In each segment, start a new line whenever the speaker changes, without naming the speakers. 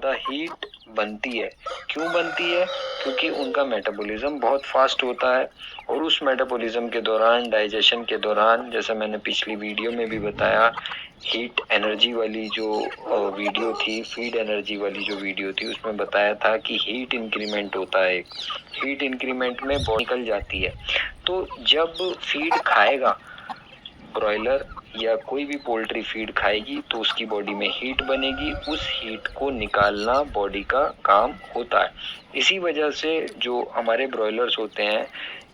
ज़्यादा हीट बनती है। क्यों बनती है? क्योंकि उनका मेटाबॉलिज्म बहुत फास्ट होता है और उस मेटाबॉलिज्म के दौरान, डाइजेशन के दौरान, जैसे मैंने पिछली वीडियो में भी बताया, हीट एनर्जी वाली जो वीडियो थी, फीड एनर्जी वाली जो वीडियो थी, उसमें बताया था कि हीट इंक्रीमेंट होता है। हीट इंक्रीमेंट में बॉडी निकल जाती है। तो जब फीड खाएगा ब्रॉयलर या कोई भी पोल्ट्री फीड खाएगी तो उसकी बॉडी में हीट बनेगी, उस हीट को निकालना बॉडी का काम होता है। इसी वजह से जो हमारे ब्रॉयलर्स होते हैं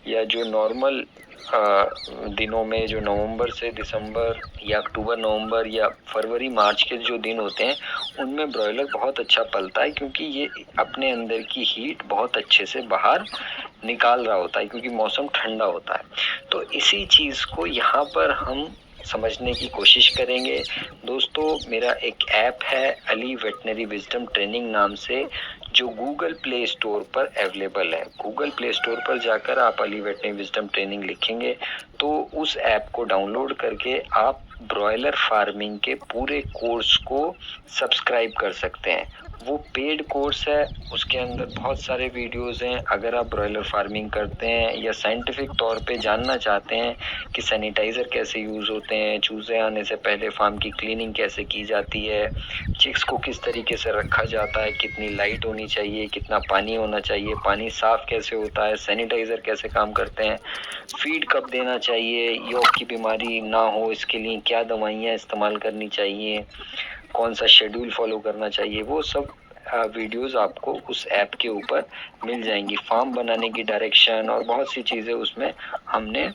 या जो नॉर्मल दिनों में, जो नवंबर से दिसंबर या अक्टूबर नवंबर या फरवरी मार्च के जो दिन होते हैं, उनमें ब्रॉयलर बहुत अच्छा पलता है, क्योंकि ये अपने अंदर की हीट बहुत अच्छे से बाहर निकाल रहा होता है, क्योंकि मौसम ठंडा होता है। तो इसी चीज़ को यहाँ पर हम समझने की कोशिश करेंगे। दोस्तों, मेरा एक ऐप है अली वेटनरी विजडम ट्रेनिंग नाम से, जो गूगल प्ले स्टोर पर अवेलेबल है। गूगल प्ले स्टोर पर जाकर आप अली वेटनरी विजडम ट्रेनिंग लिखेंगे तो उस ऐप को डाउनलोड करके आप ब्रॉयलर फार्मिंग के पूरे कोर्स को सब्सक्राइब कर सकते हैं। वो पेड कोर्स है, उसके अंदर बहुत सारे वीडियोस हैं। अगर आप ब्रॉयलर फार्मिंग करते हैं या साइंटिफिक तौर पे जानना चाहते हैं कि सैनिटाइज़र कैसे यूज़ होते हैं, चूज़े आने से पहले फार्म की क्लीनिंग कैसे की जाती है, चिक्स को किस तरीके से रखा जाता है, कितनी लाइट होनी चाहिए, कितना पानी होना चाहिए, पानी साफ़ कैसे होता है, सैनिटाइज़र कैसे काम करते हैं, फीड कब देना चाहिए, यॉक की बीमारी ना हो इसके लिए क्या दवाइयाँ इस्तेमाल करनी चाहिए, कौन सा शेड्यूल फॉलो करना चाहिए, वो सब वीडियोस आपको उस ऐप के ऊपर मिल जाएंगी। फार्म बनाने की डायरेक्शन और बहुत सी चीज़ें उसमें हमने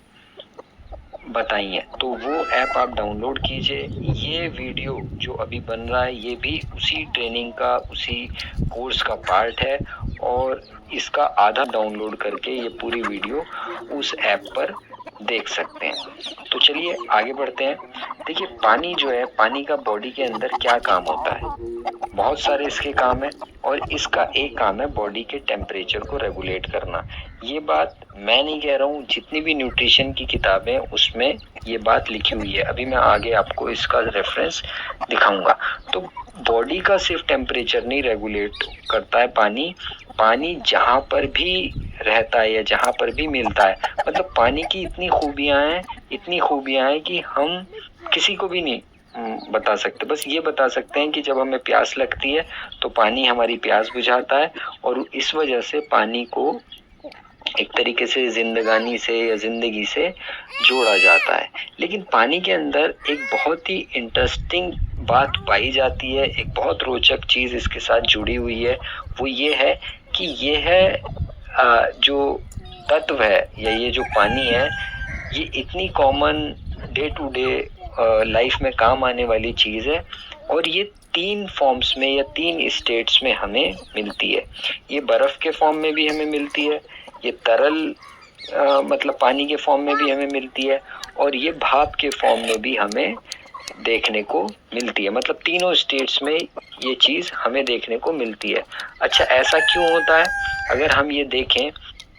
बताई हैं। तो वो ऐप आप डाउनलोड कीजिए। ये वीडियो जो अभी बन रहा है ये भी उसी ट्रेनिंग का, उसी कोर्स का पार्ट है, और इसका आधा डाउनलोड करके ये पूरी वीडियो उस ऐप पर देख सकते हैं। तो चलिए आगे बढ़ते हैं। देखिए, पानी जो है, पानी का बॉडी के अंदर क्या काम होता है? बहुत सारे इसके काम है, और इसका एक काम है बॉडी के टेम्परेचर को रेगुलेट करना। ये बात मैं नहीं कह रहा हूँ, जितनी भी न्यूट्रिशन की किताबें उसमें ये बात लिखी हुई है। अभी मैं आगे आपको इसका रेफरेंस दिखाऊंगा। तो बॉडी का सिर्फ टेम्परेचर नहीं रेगुलेट करता है पानी, पानी जहाँ पर भी रहता है या जहाँ पर भी मिलता है, मतलब पानी की इतनी खूबियां हैं कि हम किसी को भी नहीं बता सकते। बस ये बता सकते हैं कि जब हमें प्यास लगती है तो पानी हमारी प्यास बुझाता है, और इस वजह से पानी को एक तरीके से जिंदगानी से या जिंदगी से जोड़ा जाता है। लेकिन पानी के अंदर एक बहुत ही इंटरेस्टिंग बात पाई जाती है, एक बहुत रोचक चीज इसके साथ जुड़ी हुई है। वो ये है कि ये है जो तत्व है या ये जो पानी है, ये इतनी common day to day life में काम आने वाली चीज है, और ये 3 फॉर्म्स में या 3 स्टेट्स में हमें मिलती है। ये बर्फ के फॉर्म में भी हमें मिलती है, ये तरल मतलब पानी के फॉर्म में भी हमें मिलती है, और ये भाप के फॉर्म में भी हमें देखने को मिलती है। मतलब तीनों स्टेट्स में ये चीज हमें देखने को मिलती है। अच्छा, ऐसा क्यों होता है? अगर हम ये देखें,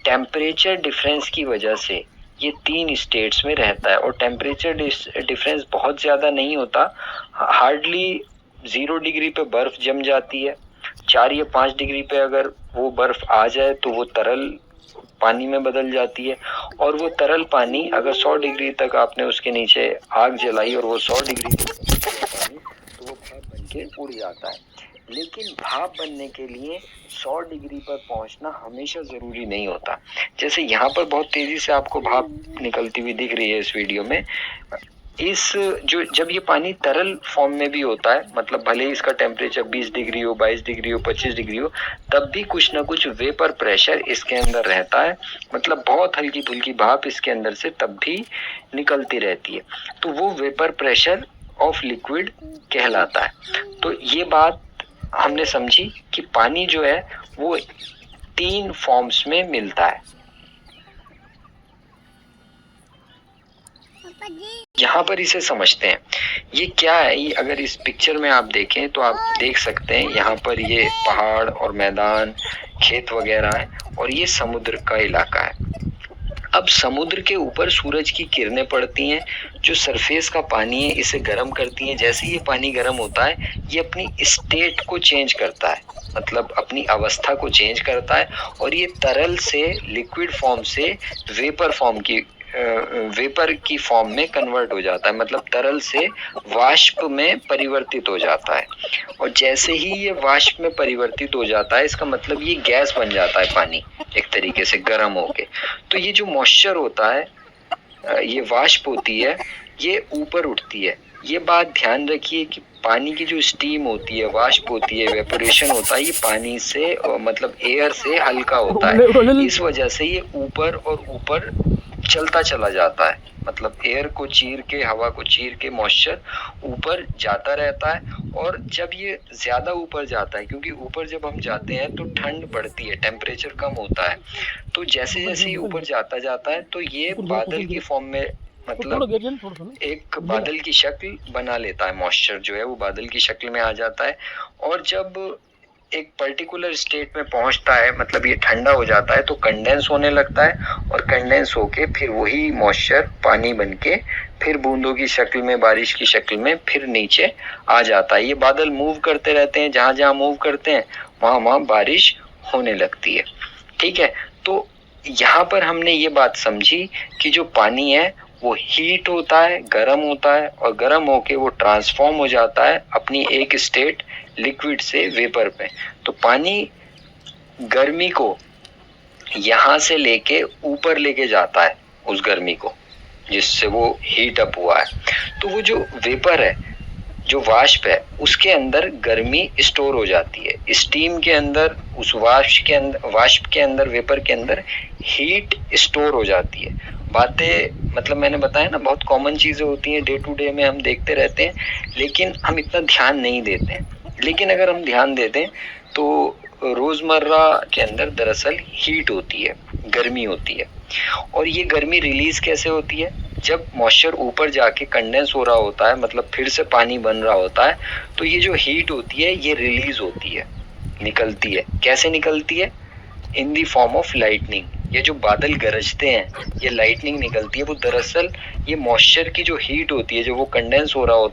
टेम्परेचर डिफरेंस की वजह से ये 3 स्टेट्स में रहता है, और टेम्परेचर डिफरेंस बहुत ज़्यादा नहीं होता। हार्डली 0 डिग्री पे बर्फ़ जम जाती है। 4 या 5 डिग्री पे अगर वो बर्फ़ आ जाए तो वो तरल पानी में बदल जाती है, और वो तरल पानी अगर 100 डिग्री तक आपने उसके नीचे आग जलाई और वो 100 डिग्री पानी, तो वो भाप बन के उड़ जाता है। लेकिन भाप बनने के लिए 100 डिग्री पर पहुंचना हमेशा जरूरी नहीं होता। जैसे यहाँ पर बहुत तेजी से आपको भाप निकलती हुई दिख रही है इस वीडियो में। इस जो जब ये पानी तरल फॉर्म में भी होता है, मतलब भले ही इसका टेम्परेचर 20 डिग्री हो, 22 डिग्री हो, 25 डिग्री हो, तब भी कुछ ना कुछ वेपर प्रेशर इसके अंदर रहता है। मतलब बहुत हल्की फुल्की भाप इसके अंदर से तब भी निकलती रहती है। तो वो वेपर प्रेशर ऑफ लिक्विड कहलाता है। तो ये बात हमने समझी कि पानी जो है वो 3 फॉर्म्स में मिलता है। यहाँ पर इसे समझते हैं, ये क्या है। ये अगर इस पिक्चर में आप देखें तो आप देख सकते हैं यहाँ पर ये पहाड़ और मैदान, खेत वगैरह है, और ये समुद्र का इलाका है। अब समुद्र के ऊपर सूरज की किरणें पड़ती हैं, जो सरफेस का पानी है इसे गर्म करती हैं। जैसे ये पानी गर्म होता है, ये अपनी स्टेट को चेंज करता है, मतलब अपनी अवस्था को चेंज करता है, और ये तरल से लिक्विड फॉर्म से वेपर की फॉर्म में कन्वर्ट हो जाता है, मतलब तरल से वाष्प में परिवर्तित हो जाता है। और जैसे ही ये वाष्प में परिवर्तित हो जाता है, इसका मतलब ये गैस बन जाता है पानी, एक तरीके से गर्म होके। तो ये जो मॉइस्चर होता है, ये वाष्प होती है, ये ऊपर उठती है। ये बात ध्यान रखिए कि पानी की जो स्टीम होती है, वाष्प होती है, वेपोरेशन होता है, ये पानी से मतलब एयर से हल्का होता है। इस वजह से ये ऊपर और ऊपर चलता चला जाता है, मतलब एयर को चीर के, हवा को चीर के मॉइस्चर ऊपर जाता रहता है। और जब ये ज्यादा ऊपर जाता है, क्योंकि ऊपर जब हम जाते हैं तो ठंड बढ़ती है, टेम्परेचर कम होता है, तो जैसे जैसे ये ऊपर जाता जाता है तो ये बादल की फॉर्म में, मतलब एक बादल की शक्ल बना लेता है। मॉइस्चर जो है वो बादल की शक्ल में आ जाता है। और जब एक पर्टिकुलर स्टेट में पहुंचता है, मतलब ये ठंडा हो जाता है, तो कंडेंस होने लगता है, और कंडेंस होके फिर वही मॉइस्चर पानी बनके फिर बूंदों की शक्ल में, बारिश की शक्ल में फिर नीचे आ जाता है। ये बादल मूव करते रहते हैं, जहां जहां मूव करते हैं वहां वहां बारिश होने लगती है। ठीक है, तो यहाँ पर हमने ये बात समझी कि जो पानी है वो हीट होता है, गर्म होता है, और गर्म होके वो ट्रांसफॉर्म हो जाता है अपनी एक स्टेट लिक्विड से वेपर पे। तो पानी गर्मी को यहाँ से लेके ऊपर लेके जाता है, उस गर्मी को जिससे वो हीट अप हुआ है। तो वो जो वेपर है, जो वाष्प है, उसके अंदर गर्मी स्टोर हो जाती है। स्टीम के अंदर, उस वाष्प के अंदर, वेपर के अंदर हीट स्टोर हो जाती है। बातें, मतलब मैंने बताया ना, बहुत कॉमन चीजें होती हैं, डे टू डे में हम देखते रहते हैं, लेकिन हम इतना ध्यान नहीं देते हैं। लेकिन अगर हम ध्यान देते हैं तो रोजमर्रा के अंदर दरअसल हीट होती है, गर्मी होती है। और ये गर्मी रिलीज कैसे होती है? जब मॉइस्चर ऊपर जाके कंडेंस हो रहा होता है, मतलब फिर से पानी बन रहा होता है, तो ये जो हीट होती है ये रिलीज होती है, निकलती है। कैसे निकलती है? इन दी फॉर्म ऑफ लाइटनिंग। ये जो बादल गरजते हैं, ये लाइटनिंग निकलती है, वो दरअसल ये मॉइस्चर की जो हीट होती है, जो वो कंडेंस हो रहा होता है